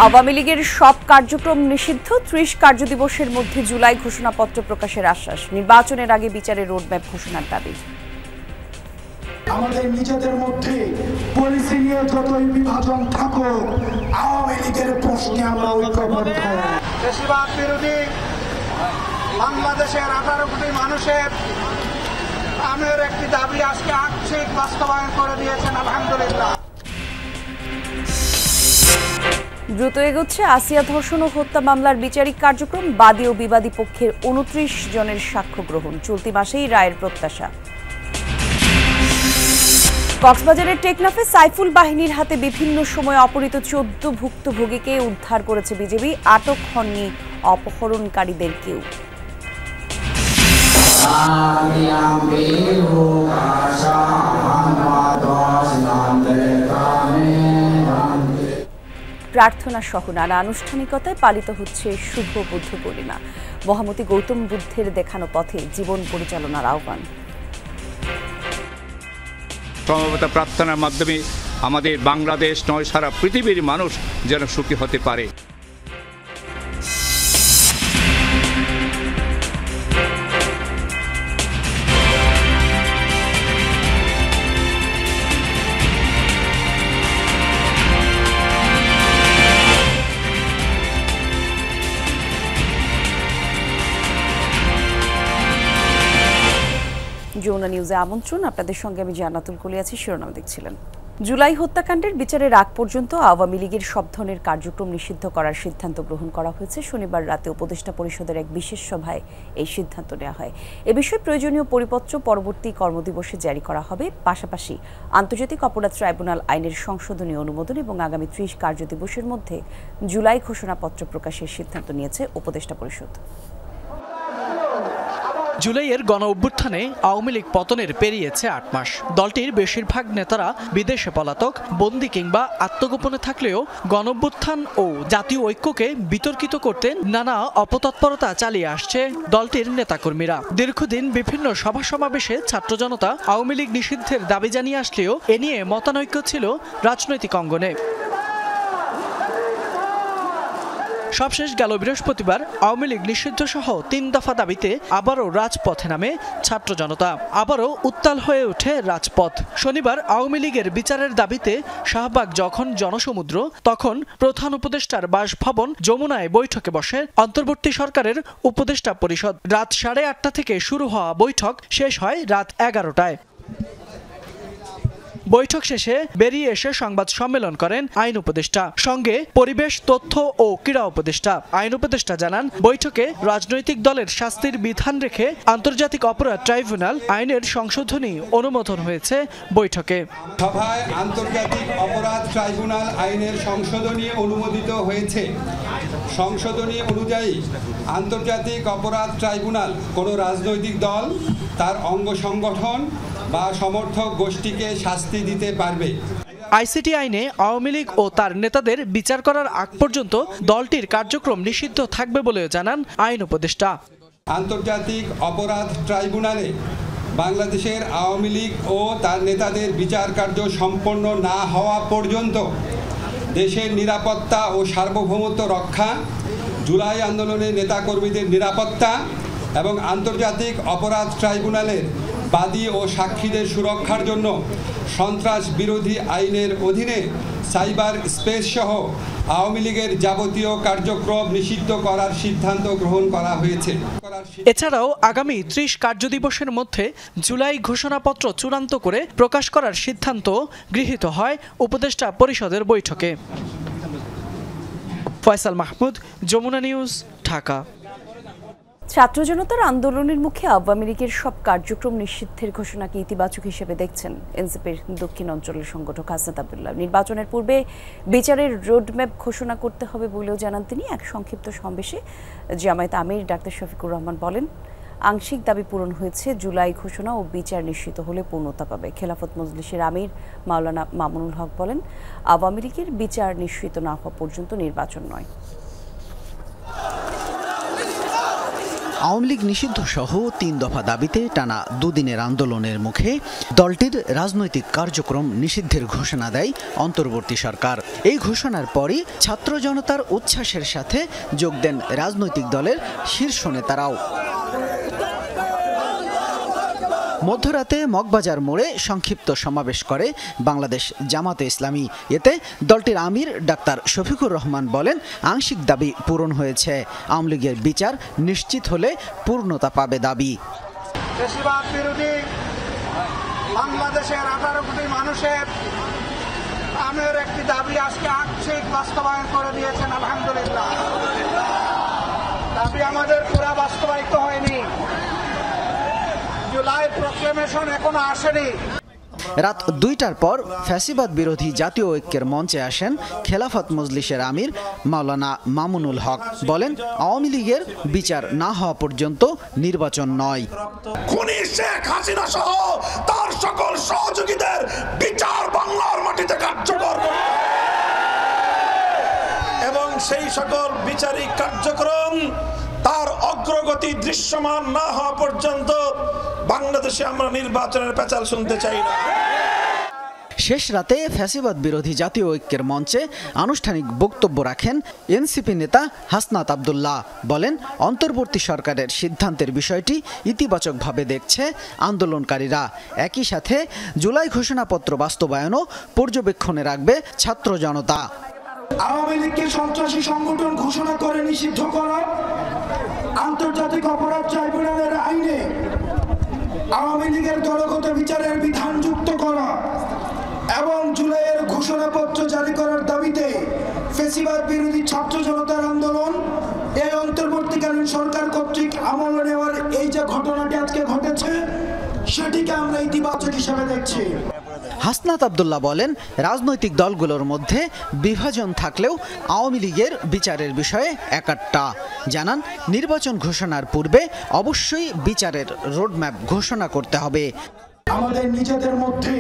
আওয়ামী লীগের সব কার্যক্রম নিষিদ্ধ, ৩০ কার্যদিবসের মধ্যে জুলাই ঘোষণাপত্র প্রকাশের আশ্বাস। নির্বাচনের আগে বিচারের রোডম্যাপ ঘোষণার দাবি। আমাদের নিজেদের মধ্যে পলিসি নিয়ে যতই বিভাজন থাকুক, আওয়ামী লীগের প্রশ্নে আমরা ঐক্যবদ্ধ। বেশিরভাগ বিরোধী বাংলাদেশের 18 কোটি মানুষের আমের একটি দাবি আজকে আংশিক বাস্তবায়ন করে দিয়েছেন, আলহামদুলিল্লাহ। দ্রুত এগোচ্ছে আসিয়া ধর্ষণ ও হত্যা মামলার বিচারিক কার্যক্রম। বাদী ও বিবাদী পক্ষের 29 জনের সাক্ষ্য গ্রহণ। চলতি মাসেই রায়ের প্রত্যাশা। কক্সবাজারের টেকনাফে সাইফুল বাহিনীর হাতে বিভিন্ন সময় অপহৃত 14 ভুক্তভোগীকে উদ্ধার করেছে বিজেপি। আটক হননি অপহরণকারীদের কেউ। প্রার্থনা সহ নানা আনুষ্ঠানিকতায় পালিত হচ্ছে শুভ বুদ্ধ পূর্ণিমা। মহামতি গৌতম বুদ্ধের দেখানো পথে জীবন পরিচালনার আহ্বান। সমবেত প্রার্থনার মাধ্যমে আমাদের বাংলাদেশ নয়, সারা পৃথিবীর মানুষ যেন সুখী হতে পারে। যমুনা নিউজে আমন্ত্রণ। আপনাদের সঙ্গে আমি জান্নাতুল কলি আছি। শিরোনাম দেখছিলেন। জুলাই হত্যাকাণ্ডের বিচারের আগ পর্যন্ত আওয়ামী লীগের সব ধরনের কার্যক্রম নিষিদ্ধ করার সিদ্ধান্ত গ্রহণ করা হয়েছে। শনিবার রাতে উপদেষ্টা পরিষদের এক বিশেষ সভায় এই সিদ্ধান্ত নেওয়া হয়। এ বিষয়ে প্রয়োজনীয় পরিপত্র পরবর্তী কর্মদিবসে জারি করা হবে। পাশাপাশি আন্তর্জাতিক অপরাধ ট্রাইব্যুনাল আইনের সংশোধনী অনুমোদন এবং আগামী 30 কার্যদিবসের মধ্যে জুলাই ঘোষণাপত্র প্রকাশের সিদ্ধান্ত নিয়েছে উপদেষ্টা পরিষদ। জুলাইয়ের গণ অভ্যুত্থানে আওয়ামী লীগ পতনের পেরিয়েছে 8 মাস। দলটির বেশিরভাগ নেতারা বিদেশে পলাতক, বন্দী কিংবা আত্মগোপনে থাকলেও গণ অভ্যুত্থান ও জাতীয় ঐক্যকে বিতর্কিত করতে নানা অপতৎপরতা চালিয়ে আসছে দলটির নেতাকর্মীরা। দীর্ঘদিন বিভিন্ন সভা সমাবেশে ছাত্র জনতা আওয়ামী লীগ নিষিদ্ধের দাবি জানিয়ে আসলেও এ নিয়ে মতানৈক্য ছিল রাজনৈতিক অঙ্গনে। সবশেষ গেল বৃহস্পতিবার আওয়ামী লীগ নিষিদ্ধ সহ 3 দফা দাবিতে আবারও রাজপথে নামে ছাত্র জনতা। আবারও উত্তাল হয়ে ওঠে রাজপথ। শনিবার আওয়ামী লীগের বিচারের দাবিতে শাহবাগ যখন জনসমুদ্র, তখন প্রধান উপদেষ্টার বাসভবন যমুনায় বৈঠকে বসে অন্তর্বর্তী সরকারের উপদেষ্টা পরিষদ। রাত 8:30 থেকে শুরু হওয়া বৈঠক শেষ হয় রাত 11টায়। বৈঠক শেষে বেরিয়ে এসে সংবাদ সম্মেলন করেন আইন উপদেষ্টা, সঙ্গে পরিবেশ, তথ্য ও ক্রীড়া উপদেষ্টা। আইন উপদেষ্টা জানান, বৈঠকে রাজনৈতিক দলের শাস্তির বিধান রেখে আন্তর্জাতিক অপরাধ ট্রাইব্যুনাল আইনের সংশোধনী অনুমোদন হয়েছে বৈঠকে। সভায় আন্তর্জাতিক অপরাধ ট্রাইব্যুনাল আইনের সংশোধনী অনুমোদিত হয়েছে। সংশোধনী অনুযায়ী আন্তর্জাতিক অপরাধ ট্রাইব্যুনাল কোনো রাজনৈতিক দল, তার অঙ্গ সংগঠন বা সমর্থক গোষ্ঠীকে শাস্তি দিতে পারবে। আইসিটি আইনে আওয়ামী লীগ ও তার নেতাদের বিচার করার আগ পর্যন্ত দলটির কার্যক্রম নিষিদ্ধ থাকবে বলে জানান আইন উপদেষ্টা। আন্তর্জাতিক অপরাধ ট্রাইব্যুনালে বাংলাদেশের আওয়ামী লীগ ও তার নেতাদের বিচার কার্য সম্পন্ন না হওয়া পর্যন্ত দেশের নিরাপত্তা ও সার্বভৌমত্ব রক্ষা, জুলাই আন্দোলনের নেতাকর্মীদের নিরাপত্তা এবং আন্তর্জাতিক অপরাধ ট্রাইব্যুনালের বাদী ও সাক্ষীদের সুরক্ষার জন্য সন্ত্রাস বিরোধী আইনের অধীনে সাইবার স্পেস সহ আওয়ামী লীগের যাবতীয় কার্যক্রম নিষিদ্ধ করার সিদ্ধান্ত গ্রহণ করা হয়েছে। এছাড়াও আগামী 30 কার্যদিবসের মধ্যে জুলাই ঘোষণাপত্র চূড়ান্ত করে প্রকাশ করার সিদ্ধান্ত গৃহীত হয় উপদেষ্টা পরিষদের বৈঠকে। ফয়সাল মাহমুদ, যমুনা নিউজ, ঢাকা। ছাত্র জনতার আন্দোলনের মুখে আওয়ামী লীগের সব কার্যক্রম নিষিদ্ধের ঘোষণাকে ইতিবাচক হিসেবে দেখছেন এনসিপির দক্ষিণ অঞ্চলের সংগঠক হাসনাত আব্দুল্লাহ। নির্বাচনের পূর্বে বিচারের রোডম্যাপ ঘোষণা করতে হবে বলেও জানান তিনি। এক সংক্ষিপ্ত সমাবেশে জামায়াত আমির ডাক্তার শফিকুর রহমান বলেন, আংশিক দাবি পূরণ হয়েছে। জুলাই ঘোষণা ও বিচার নিশ্চিত হলে পূর্ণতা পাবে। খেলাফত মজলিসের আমির মাওলানা মামুনুল হক বলেন, আওয়ামী লীগের বিচার নিশ্চিত না হওয়া পর্যন্ত নির্বাচন নয়। আওয়ামী লীগ নিষিদ্ধ সহ ৩ দফা দাবিতে টানা দুদিনের আন্দোলনের মুখে দলটির রাজনৈতিক কার্যক্রম নিষিদ্ধের ঘোষণা দেয় অন্তর্বর্তী সরকার। এই ঘোষণার পরই ছাত্র জনতার উচ্ছ্বাসের সাথে যোগ দেন রাজনৈতিক দলের শীর্ষ নেতারাও। মধ্যরাতে মগবাজার মোড়ে সংক্ষিপ্ত সমাবেশ করে বাংলাদেশ জামাতে ইসলামী। এতে দলটির আমির ডাক্তার শফিকুর রহমান বলেন, আংশিক দাবি পূরণ হয়েছে, আওয়ামী লীগের বিচার নিশ্চিত হলে পূর্ণতা পাবে দাবি। ফ্যাসিবাদ বিরোধী বাংলাদেশের 18 কোটি মানুষের আমের একটি দাবি আজকে আংশিক বাস্তবায়ন করে দিয়েছেন আলহামদুলিল্লাহ। দাবি আমাদের পুরা বাস্তবায়িত হয়নি, জুলাই প্রক্লেমেশন এখনো আসেনি। রাত ২টার পর ফ্যাসিবাদ বিরোধী জাতীয় ঐক্যের মঞ্চে আসেন খেলাফত মজলিসের আমির মাওলানা মামুনুল হক। বলেন, আওয়ামী লীগের বিচার না হওয়া পর্যন্ত নির্বাচন নয়। খুনি শেখ হাসিনা সহ তার সকল সহযোগীদের বিচার বাংলার মাটিতে কার্যকর এবং সেই সকল বিচারিক কার্যক্রম তার অগ্রগতি দৃশ্যমান না হওয়া পর্যন্ত বাংলাদেশে আমরা নির্বাচনের পেঁচাল শুনতে চাই না। শেষ রাতে ফ্যাসিবাদ বিরোধী জাতীয় ঐক্যের মঞ্চে আনুষ্ঠানিক বক্তব্য রাখেন এনসিপি নেতা হাসনাত আব্দুল্লাহ। বলেন, অন্তর্বর্তী সরকারের সিদ্ধান্তের বিষয়টি ইতিবাচকভাবে দেখছে আন্দোলনকারীরা। একই সাথে জুলাই ঘোষণাপত্র বাস্তবায়নও পর্যবেক্ষণে রাখবে ছাত্র জনতা। আওয়ামী লীগকে সন্ত্রাসী সংগঠন ঘোষণা করে নিষিদ্ধ করা, আন্তর্জাতিক অপরাধ ট্রাইব্যুনালের আইনে আওয়ামী লীগের দলগত বিচারের বিধান যুক্ত করা এবং জুলাইয়ের ঘোষণাপত্র জারি করার দাবিতে ফ্যাসিবাদ বিরোধী ছাত্র জনতার আন্দোলন এই অন্তর্বর্তীকালীন সরকার কর্তৃক আমলে নেওয়ার এই যে ঘটনাটি আজকে ঘটেছে সেটিকে আমরা ইতিবাচক হিসেবে দেখছি। হাসনাত আব্দুল্লাহ বলেন, রাজনৈতিক দলগুলোর মধ্যে বিভাজন থাকলেও আওয়ামী লীগের বিচারের বিষয়ে একাট্টা। জানান, নির্বাচন ঘোষণার পূর্বে অবশ্যই বিচারের রোডম্যাপ ঘোষণা করতে হবে। আমাদের নিজেদের মধ্যে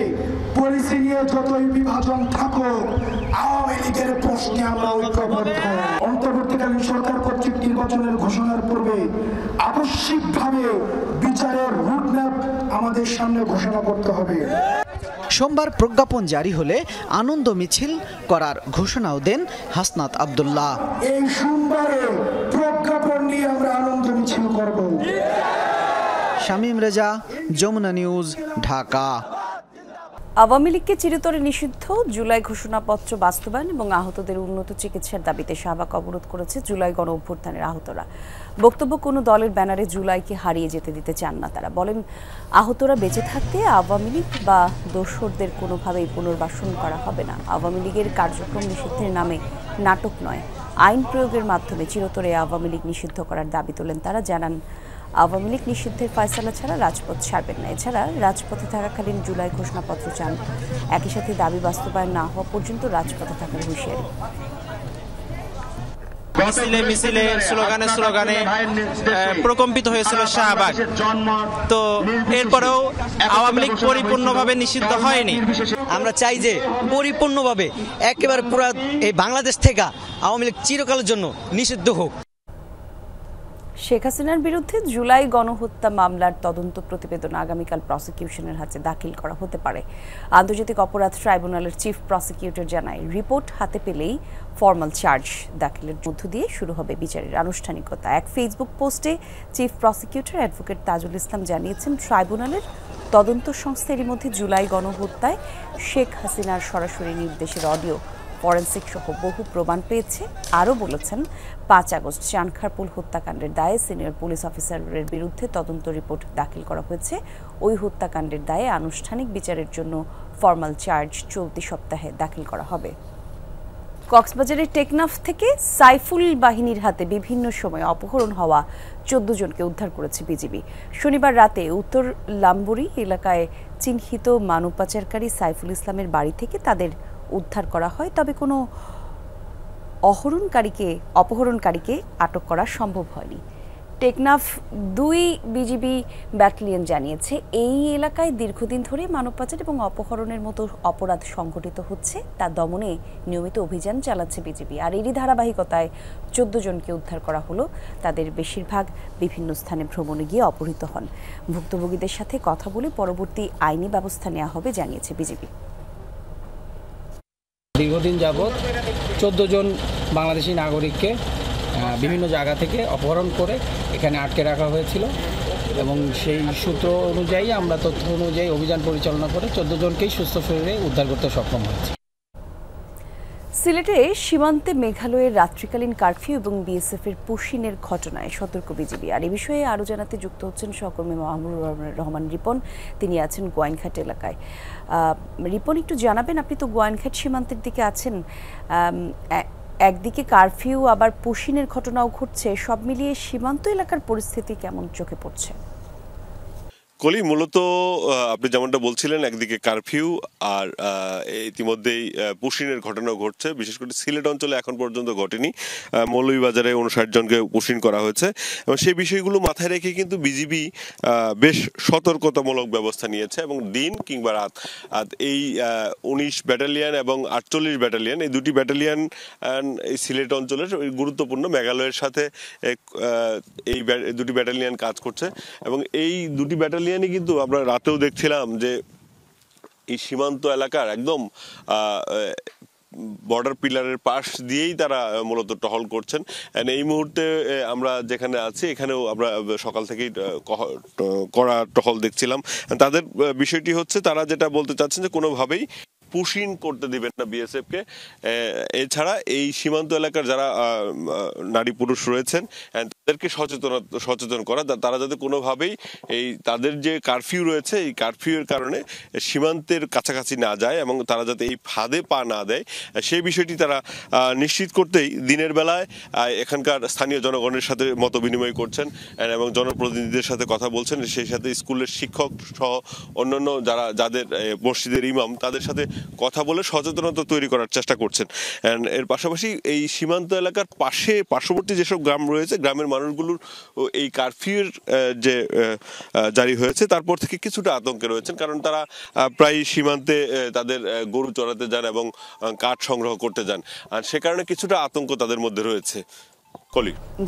পলিসি নিয়ে যতই বিভাজন থাকুক, আওয়ামী লীগের প্রশ্নে আমরা ঐক্যবদ্ধ। অন্তর্বর্তীকালীন সরকার কর্তৃক নির্বাচনের ঘোষণার পূর্বে আবশ্যিকভাবে বিচারের রোডম্যাপ আমাদের সামনে ঘোষণা করতে হবে। সোমবার প্রজ্ঞাপন জারি হলে আনন্দ মিছিল করার ঘোষণাও দেন হাসনাত আব্দুল্লাহ। এই সোমবারে প্রজ্ঞাপন নিয়ে আমরা আনন্দ মিছিল করব। শামীম রেজা, যমুনা নিউজ, ঢাকা। আওয়ামী লীগকে চিরতরে নিষিদ্ধ জুলাই ঘোষণাপত্র বাস্তবায়ন এবং আহতদের উন্নত চিকিৎসার দাবিতে শাহবাগ অবরোধ করেছে জুলাই গণ অভ্যুত্থানের আহতরা। বক্তব্য, কোনো দলের ব্যানারে জুলাইকে হারিয়ে যেতে দিতে চান না তারা। বলেন, আহতরা বেঁচে থাকতে আওয়ামী লীগ বা দোসরদের কোনোভাবেই পুনর্বাসন করা হবে না। আওয়ামী লীগের কার্যক্রম নিষিদ্ধের নামে নাটক নয়, আইন প্রয়োগের মাধ্যমে চিরতরে আওয়ামী লীগ নিষিদ্ধ করার দাবি তোলেন তারা। জানান, আওয়ামী লীগ নিষিদ্ধের ফয়সালা ছাড়া রাজপথ ছাড়বেন না। এছাড়া রাজপথে থাকাকালীন জুলাই ঘোষণাপত্র চান। একই সাথে দাবি বাস্তবায়ন না হওয়া পর্যন্ত রাজপথে থাকার হুঁশিয়ারি। মিছিলে স্লোগানে প্রকম্পিত হয়েছিল শাহবাগ। তো এরপরেও আওয়ামী লীগ পরিপূর্ণভাবে নিষিদ্ধ হয়নি। আমরা চাই যে পরিপূর্ণভাবে একেবারে পুরো এই বাংলাদেশ থেকে আওয়ামী লীগ চিরকালের জন্য নিষিদ্ধ হোক। শেখ হাসিনার বিরুদ্ধে জুলাই গণহত্যা মামলার তদন্ত প্রতিবেদন আগামীকাল প্রসিকিউশনের হাতে দাখিল করা হতে পারে। আন্তর্জাতিক অপরাধ ট্রাইব্যুনালের চিফ প্রসিকিউটর জানায়, রিপোর্ট হাতে পেলেই ফরমাল চার্জ দাখিলের মধ্য দিয়ে শুরু হবে বিচারের আনুষ্ঠানিকতা। এক ফেসবুক পোস্টে chief prosecutor advocate Tajul Islam জানিয়েছেন, ট্রাইব্যুনালের তদন্ত সংস্থা এরই মধ্যে জুলাই গণহত্যায় শেখ হাসিনার সরাসরি নির্দেশের অডিও, ফরেন্সিক সহ বহু প্রমাণ পেয়েছে। আরও বলেছেন, 5 আগস্ট চানখারপুল হত্যাকাণ্ডের দায়ে সিনিয়র পুলিশ অফিসারের বিরুদ্ধে তদন্ত রিপোর্ট দাখিল করা হয়েছে। ওই হত্যাকাণ্ডের দায়ে আনুষ্ঠানিক বিচারের জন্য ফরমাল চার্জ চলতি সপ্তাহে দাখিল করা হবে। কক্সবাজারের টেকনাফ থেকে সাইফুল বাহিনীর হাতে বিভিন্ন সময়ে অপহরণ হওয়া 14 জনকে উদ্ধার করেছে বিজিবি। শনিবার রাতে উত্তর লাম্বুরি এলাকায় চিহ্নিত মানব পাচারকারী সাইফুল ইসলামের বাড়ি থেকে তাদের উদ্ধার করা হয়, তবে কোনো অপহরণকারীকে আটক করা সম্ভব হয়নি। টেকনাফ 2 বিজিবি ব্যাটালিয়ন জানিয়েছে এই এলাকায় দীর্ঘদিন ধরে মানব পাচার এবং অপহরণের মতো অপরাধ সংঘটিত হচ্ছে, তা দমনে নিয়মিত অভিযান চালাচ্ছে বিজিবি। আর এরই ধারাবাহিকতায় 14 জনকে উদ্ধার করা হলো। তাদের বেশিরভাগ বিভিন্ন স্থানে ভ্রমণে গিয়ে অপহৃত হন। ভুক্তভোগীদের সাথে কথা বলে পরবর্তী আইনি ব্যবস্থা নেওয়া হবে জানিয়েছে বিজিবি। দীর্ঘদিন যাবৎ 14 জন বাংলাদেশি নাগরিককে বিভিন্ন জায়গা থেকে অপহরণ করে এখানে আটকে রাখা হয়েছিল এবং সেই সূত্র অনুযায়ী আমরা তথ্য অনুযায়ী অভিযান পরিচালনা করে 14 জনকেই সুস্থ শরীরে উদ্ধার করতে সক্ষম হয়েছি। সিলেটে সীমান্তে মেঘালয়ের রাত্রিকালীন কারফিউ এবং বিএসএফ এর পুশিনের ঘটনায় সতর্ক বিজিবি। আর এই বিষয়ে আরও জানাতে যুক্ত হচ্ছেন সহকর্মী মাহমুদুর রহমান রিপন, তিনি আছেন গোয়াইনঘাট এলাকায়। রিপন, একটু জানাবেন, আপনি তো গোয়াইনঘাট সীমান্তের দিকে আছেন, একদিকে কারফিউ আবার পুশিনের ঘটনাও ঘটছে, সব মিলিয়ে সীমান্ত এলাকার পরিস্থিতি কেমন চোখে পড়ছে? কলি, মূলত আপনি যেমনটা বলছিলেন, একদিকে কারফিউ আর ইতিমধ্যেই পুশিনের ঘটনাও ঘটছে। বিশেষ করে সিলেট অঞ্চলে এখন পর্যন্ত ঘটেনি। মৌলভীবাজারে 59 জনকে পুশিন করা হয়েছে এবং সেই বিষয়গুলো মাথায় রেখে কিন্তু বিজিবি বেশ সতর্কতামূলক ব্যবস্থা নিয়েছে এবং দিন কিংবা রাত এই 19 ব্যাটালিয়ন এবং 48 ব্যাটালিয়ন, এই দুটি ব্যাটালিয়ন এই সিলেট অঞ্চলের গুরুত্বপূর্ণ, মেঘালয়ের সাথে এই দুটি ব্যাটালিয়ন কাজ করছে এবং এই দুটি ব্যাটালিয়ন কিন্তু আমরা রাতেও দেখছিলাম যে এই সীমান্ত এলাকার একদম বর্ডার পিলারের পাশ দিয়েই তারা মূলত টহল করছেন। এই মুহূর্তে আমরা যেখানে আছি এখানেও আমরা সকাল থেকেই কড়া টহল দেখছিলাম। তাদের বিষয়টি হচ্ছে, তারা যেটা বলতে চাচ্ছেন যে কোনোভাবেই পুশিন করতে দিবেন না বিএসএফকে। এছাড়া এই সীমান্ত এলাকার যারা নারী পুরুষ রয়েছেন তাদেরকে সচেতন করা, তারা যাতে কোনোভাবেই এই তাদের যে কারফিউ রয়েছে এই কারফিউয়ের কারণে সীমান্তের কাছাকাছি না যায় এবং তারা যাতে এই ফাঁদে পা না দেয়, সেই বিষয়টি তারা নিশ্চিত করতেই দিনের বেলায় এখানকার স্থানীয় জনগণের সাথে মত বিনিময় করছেন এবং জনপ্রতিনিধিদের সাথে কথা বলছেন। সেই সাথে স্কুলের শিক্ষক সহ অন্যান্য যাদের মসজিদের ইমাম, তাদের সাথে কথা বলে সচেতনতা তৈরি করার চেষ্টা করছেন। এর পাশাপাশি এই সীমান্ত এলাকার পার্শ্ববর্তী যেসব গ্রাম রয়েছে, গ্রামের মানুষগুলোর এই কারফিউর যে জারি হয়েছে তারপর থেকে কিছুটা আতঙ্কে রয়েছেন, কারণ তারা প্রায় সীমান্তে তাদের গরু চড়াতে যান এবং কাঠ সংগ্রহ করতে যান, আর সে কারণে কিছুটা আতঙ্ক তাদের মধ্যে রয়েছে।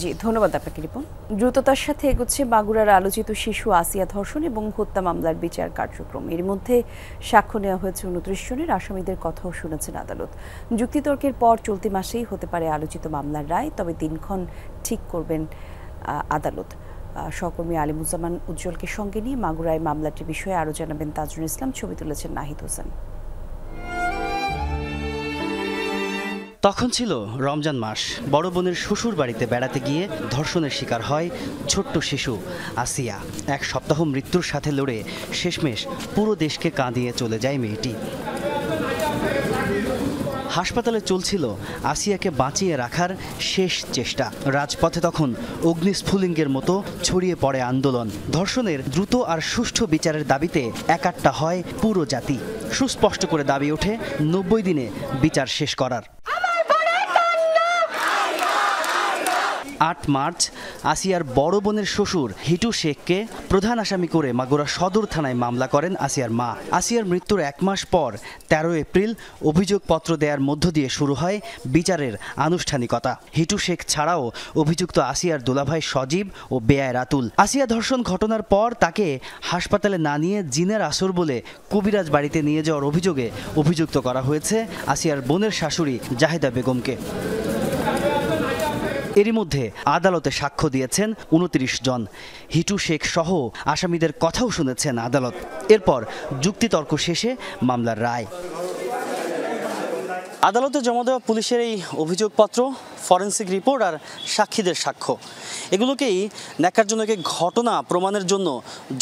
জি, ধন্যবাদ আপনাকে রিপন। দ্রুততার সাথে এগোচ্ছে মাগুরার আলোচিত শিশু আসিয়া ধর্ষণ এবং হত্যা মামলার বিচার কার্যক্রম। এর মধ্যে সাক্ষ্য নেওয়া হয়েছে 29 জনের, আসামিদের কথাও শুনেছেন আদালত। যুক্তিতর্কের পর চলতি মাসেই হতে পারে আলোচিত মামলার রায়, তবে দিনক্ষণ ঠিক করবেন আদালত। সহকর্মী আলিমুজ্জামান উজ্জ্বলকে সঙ্গে নিয়ে মাগুরায় মামলাটির বিষয়ে আরও জানাবেন তাজুল ইসলাম, ছবি তুলেছেন নাহিদ হোসেন। তখন ছিল রমজান মাস। বড় বোনের শ্বশুর বাড়িতে বেড়াতে গিয়ে ধর্ষণের শিকার হয় ছোট্ট শিশু আসিয়া। 1 সপ্তাহ মৃত্যুর সাথে লড়ে শেষমেশ পুরো দেশকে কাঁদিয়ে চলে যায় মেয়েটি। হাসপাতালে চলছিল আসিয়াকে বাঁচিয়ে রাখার শেষ চেষ্টা। রাজপথে তখন অগ্নিস্ফুলিঙ্গের মতো ছড়িয়ে পড়ে আন্দোলন। ধর্ষণের দ্রুত আর সুষ্ঠু বিচারের দাবিতে একাট্টা হয় পুরো জাতি। সুস্পষ্ট করে দাবি ওঠে 90 দিনে বিচার শেষ করার। 8 মার্চ আসিয়ার বড় বোনের শ্বশুর হিটু শেখকে প্রধান আসামি করে মাগুরা সদর থানায় মামলা করেন আসিয়ার মা। আসিয়ার মৃত্যুর 1 মাস পর 13 এপ্রিল অভিযোগপত্র দেওয়ার মধ্য দিয়ে শুরু হয় বিচারের আনুষ্ঠানিকতা। হিটু শেখ ছাড়াও অভিযুক্ত আসিয়ার দুলাভাই সজীব ও বেয়ায় রাতুল। আসিয়া ধর্ষণ ঘটনার পর তাকে হাসপাতালে না নিয়ে জিনের আসর বলে কবিরাজ বাড়িতে নিয়ে যাওয়ার অভিযোগে অভিযুক্ত করা হয়েছে আসিয়ার বোনের শাশুড়ি জাহেদা বেগমকে। এরই মধ্যে আদালতে সাক্ষ্য দিয়েছেন 29 জন। হিটু শেখ সহ আসামিদের কথাও শুনেছেন আদালত। এরপর যুক্তিতর্ক শেষে মামলার রায়। আদালতে জমা দেওয়া পুলিশের এই অভিযোগপত্র, ফরেন্সিক রিপোর্ট আর সাক্ষীদের সাক্ষ্য, এগুলোকেই ন্যাক্কারজনক ঘটনা প্রমাণের জন্য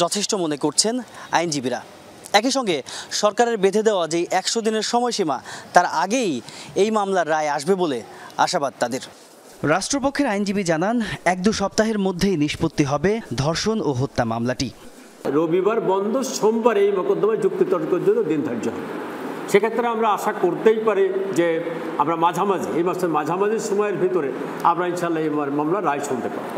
যথেষ্ট মনে করছেন আইনজীবীরা। একই সঙ্গে সরকারের বেঁধে দেওয়া যে 100 দিনের সময়সীমা, তার আগেই এই মামলার রায় আসবে বলে আশাবাদ তাদের। রাষ্ট্রপক্ষের আইনজীবী জানান 1-2 সপ্তাহের মধ্যেই নিষ্পত্তি হবে ধর্ষণ ও হত্যা মামলাটি। রবিবার বন্ধ, সোমবার এই মোকদ্দমায় যুক্তিতর্কের জন্য দিন ধার্য হবে। সেক্ষেত্রে আমরা আশা করতেই পারি যে আমরা মাঝামাঝি এই মাসের মাঝামাঝি সময়ের ভিতরে আমরা ইনশাআল্লাহ এই মামলার রায় শুনতে পাবো।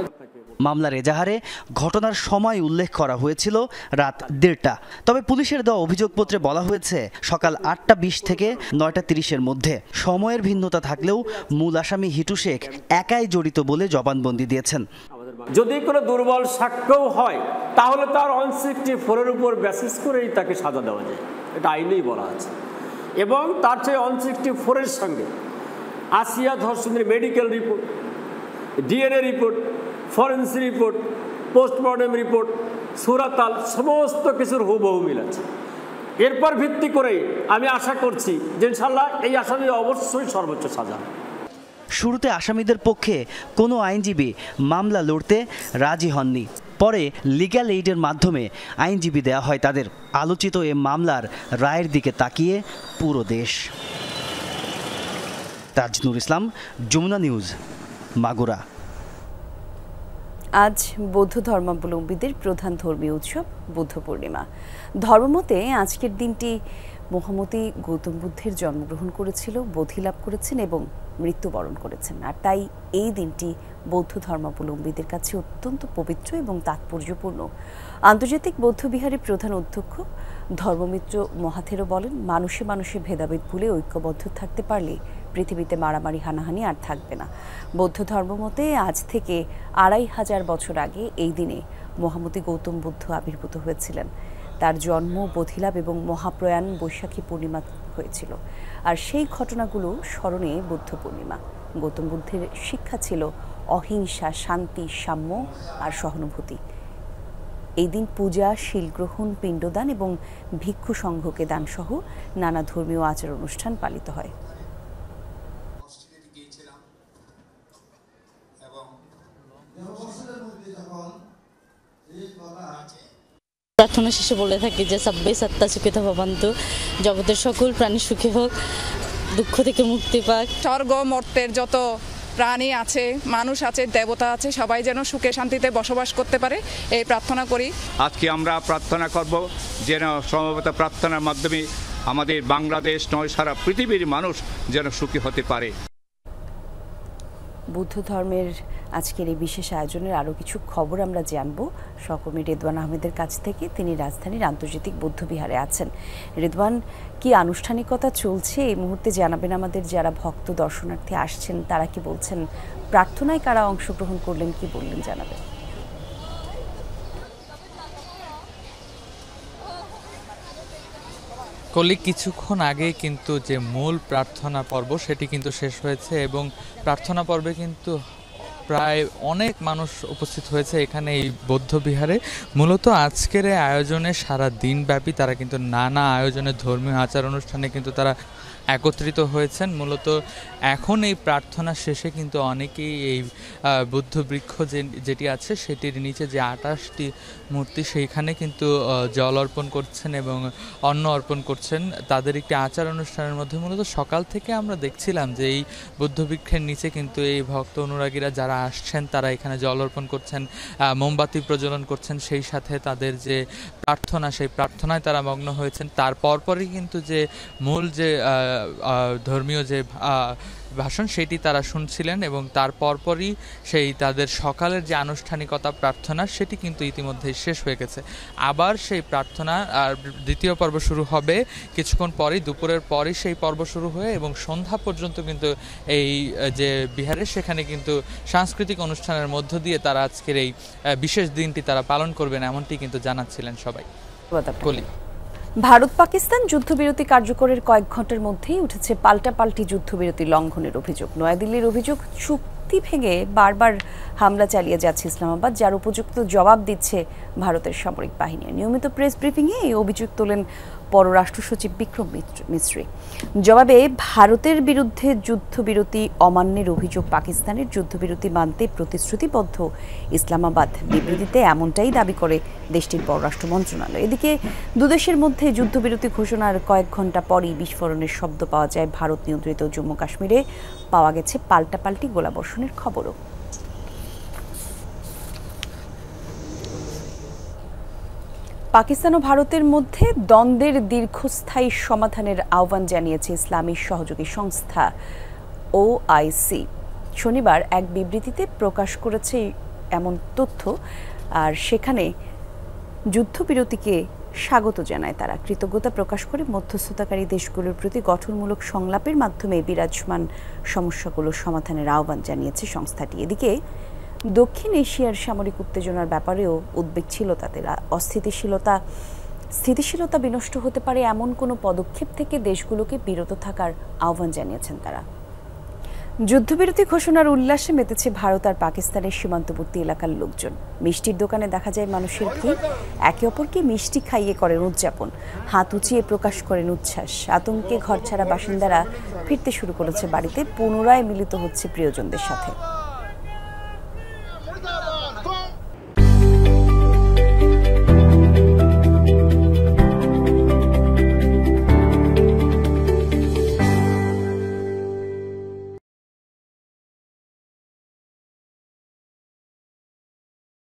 মামলার এজাহারে ঘটনার সময় উল্লেখ করা হয়েছিল রাত 1:30টা। তবে পুলিশের দেওয়া অভিযোগপত্রে বলা হয়েছে সকাল 8:20 থেকে 9:30-এর মধ্যে। সময়ের ভিন্নতা থাকলেও মূল আসামি হিটু শেখ একাই জড়িত বলে জবানবন্দি দিয়েছেন। যদি কোনো দুর্বল সাক্ষ্যও হয় তাহলে তার 164-এর উপর বেসিস করেই তাকে সাজা দেওয়া যায়, এটা আইনেই বলা আছে। এবং তার চেয়ে 164-এর সঙ্গে আসিয়া ধর্ষণের medical report, DNA report, forensic report, postmortem report, সুরাতাল সমস্ত কিছুর হুবহু মিল আছে। এরপর ভিত্তি করেই আমি আশা করছি যে ইনশাআল্লাহ এই আসামি অবশ্যই সর্বোচ্চ সাজা। শুরুতে আসামিদের পক্ষে কোনো আইনজীবী মামলা লড়তে রাজি হননি। পরে লিগ্যাল এইডের মাধ্যমে আইনজীবী দেওয়া হয় তাদের। আলোচিত এ মামলার রায়ের দিকে তাকিয়ে পুরো দেশ। তাজনুর ইসলাম, যমুনা নিউজ, মাগুরা। আজ বৌদ্ধ ধর্মাবলম্বীদের প্রধান ধর্মীয় উৎসব বুদ্ধ পূর্ণিমা। ধর্মমতে আজকের দিনটি মহামতি গৌতম বুদ্ধের জন্মগ্রহণ করেছিল, বোধি লাভ করেছেন এবং মৃত্যুবরণ করেছেন। আর তাই এই দিনটি বৌদ্ধ ধর্মাবলম্বীদের কাছে অত্যন্ত পবিত্র এবং তাৎপর্যপূর্ণ। আন্তর্জাতিক বৌদ্ধ বিহারের প্রধান অধ্যক্ষ ধর্মমিত্র মহাথেরো বলেন, মানুষে মানুষে ভেদাভেদ ভুলে ঐক্যবদ্ধ থাকতে পারলে পৃথিবীতে মারামারি হানাহানি আর থাকবে না। বৌদ্ধ ধর্মমতে আজ থেকে 2500 বছর আগে এই দিনে মহামতি গৌতম বুদ্ধ আবির্ভূত হয়েছিলেন। তার জন্ম, বোধিলাভ এবং মহাপ্রয়াণ বৈশাখী পূর্ণিমা হয়েছিল। আর সেই ঘটনাগুলো স্মরণে বুদ্ধ পূর্ণিমা। গৌতম বুদ্ধের শিক্ষা ছিল অহিংসা, শান্তি, সাম্য আর সহানুভূতি। এই দিন পূজা, শিলগ্রহণ, পিণ্ডদান এবং ভিক্ষু সংঘকে দান সহ নানা ধর্মীয় আচার অনুষ্ঠান পালিত হয়। প্রার্থনা শেষে বলে থাকি যে সব্বে সত্তা সুখিত ভবন্তু, জগতের সকল প্রাণী সুখী হোক, দুঃখ থেকে মুক্তি পাক। স্বর্গ মর্তের যত প্রাণী আছে, মানুষ আছে, দেবতা আছে, সবাই যেন সুখে শান্তিতে বসবাস করতে পারে এই প্রার্থনা করি। আজকে আমরা প্রার্থনা করব যেন সমবেত প্রার্থনার মাধ্যমে আমাদের বাংলাদেশ নয় সারা পৃথিবীর মানুষ যেন সুখী হতে পারে। বুদ্ধ ধর্মের আজকের এই বিশেষ আয়োজনের আরও কিছু খবর আমরা জানব সহকর্মী রেদওয়ান আহমেদের কাছ থেকে। তিনি রাজধানীর আন্তর্জাতিক বৌদ্ধ বিহারে আছেন। রেদওয়ান, কি আনুষ্ঠানিকতা চলছে এই মুহূর্তে জানাবেন আমাদের? যারা ভক্ত দর্শনার্থী আসছেন তারা কি বলছেন? প্রার্থনায় কারা অংশগ্রহণ করলেন, কি বললেন জানাবেন? কলি কিছুক্ষণ আগে কিন্তু যে মূল প্রার্থনা পর্ব সেটি কিন্তু শেষ হয়েছে এবং প্রার্থনা পর্বে কিন্তু প্রায় অনেক মানুষ উপস্থিত হয়েছে এখানে এই বৌদ্ধ বিহারে। মূলত আজকের এই আয়োজনে সারা দিনব্যাপী তারা কিন্তু নানা আয়োজনে ধর্মীয় আচার অনুষ্ঠানে কিন্তু তারা একত্রিত হয়েছেন। মূলত এখন এই প্রার্থনা শেষে কিন্তু অনেকেই এই বুদ্ধ বৃক্ষ যেটি আছে সেটির নিচে যে 28টি মূর্তি সেইখানে কিন্তু জল অর্পণ করছেন এবং অন্ন অর্পণ করছেন। তাদের একটি আচার অনুষ্ঠানের মধ্যে মূলত সকাল থেকে আমরা দেখছিলাম যে এই বুদ্ধ বৃক্ষের নিচে কিন্তু এই ভক্ত অনুরাগীরা যারা আসছেন তারা এখানে জল অর্পণ করছেন, মোমবাতি প্রজ্বলন করছেন, সেই সাথে তাদের যে প্রার্থনা সেই প্রার্থনায় তারা মগ্ন হয়েছেন। তার পরপরই কিন্তু যে মূল যে ধর্মীয় যে ভাষণ সেটি তারা শুনছিলেন এবং তার পরপরই সেই তাদের সকালের যে আনুষ্ঠানিকতা প্রার্থনা সেটি কিন্তু ইতিমধ্যেই শেষ হয়ে গেছে। আবার সেই প্রার্থনা আর দ্বিতীয় পর্ব শুরু হবে কিছুক্ষণ পরেই, দুপুরের পরেই সেই পর্ব শুরু হয়ে এবং সন্ধ্যা পর্যন্ত কিন্তু এই যে বিহারে সেখানে কিন্তু সাংস্কৃতিক অনুষ্ঠানের মধ্য দিয়ে তারা আজকের এই বিশেষ দিনটি তারা পালন করবেন এমনটি কিন্তু জানাচ্ছিলেন সবাই। ভারত পাকিস্তান যুদ্ধবিরতি কার্যকরের কয়েক ঘন্টার মধ্যেই উঠেছে পাল্টাপাল্টি যুদ্ধবিরতি লঙ্ঘনের অভিযোগ। নয়াদিল্লির অভিযোগ, চুক্তি ভেঙে বারবার হামলা চালিয়ে যাচ্ছে ইসলামাবাদ, যার উপযুক্ত জবাব দিচ্ছে ভারতের সামরিক বাহিনী। নিয়মিত প্রেস ব্রিফিংয়ে এই অভিযোগ তোলেন পররাষ্ট্র সচিব বিক্রম মিশ্রি। জবাবে ভারতের বিরুদ্ধে যুদ্ধবিরতি অমান্যের অভিযোগ পাকিস্তানের যুদ্ধবিরতি মানতে প্রতিশ্রুতিবদ্ধ ইসলামাবাদ। বিবৃতিতে এমনটাই দাবি করে দেশটির পররাষ্ট্র মন্ত্রণালয়। এদিকে দুদেশের মধ্যে যুদ্ধবিরতি ঘোষণার কয়েক ঘন্টা পরই বিস্ফোরণের শব্দ পাওয়া যায় ভারত নিয়ন্ত্রিত জম্মু কাশ্মীরে। পাওয়া গেছে পাল্টাপাল্টি গোলাবর্ষণের খবরও। পাকিস্তান ও ভারতের মধ্যে দ্বন্দ্বের দীর্ঘস্থায়ী সমাধানের আহ্বান জানিয়েছে ইসলামী সহযোগী সংস্থা OIC। শনিবার এক বিবৃতিতে প্রকাশ করেছে এমন তথ্য, আর সেখানে যুদ্ধবিরতিকে স্বাগত জানায় তারা। কৃতজ্ঞতা প্রকাশ করে মধ্যস্থতাকারী দেশগুলোর প্রতি গঠনমূলক সংলাপের মাধ্যমে বিরাজমান সমস্যাগুলো সমাধানের আহ্বান জানিয়েছে সংস্থাটি। এদিকে দক্ষিণ এশিয়ার সামরিক উত্তেজনার ব্যাপারেও উদ্বেগ ছিল তাদের। স্থিতিশীলতা বিনষ্ট হতে পারে এমন কোনো পদক্ষেপ থেকে দেশগুলোকে বিরত থাকার আহ্বান জানিয়েছেন তারা। যুদ্ধবিরতি ঘোষণার উল্লাসে মেতেছে ভারত আর পাকিস্তানের সীমান্তবর্তী এলাকার লোকজন। মিষ্টির দোকানে দেখা যায় মানুষের ভিড়, একে অপরকে মিষ্টি খাইয়ে করেন উদযাপন, হাত উঁচিয়ে প্রকাশ করেন উচ্ছ্বাস। আতঙ্কে ঘরছাড়া বাসিন্দারা ফিরতে শুরু করেছে বাড়িতে, পুনরায় মিলিত হচ্ছে প্রিয়জনদের সাথে।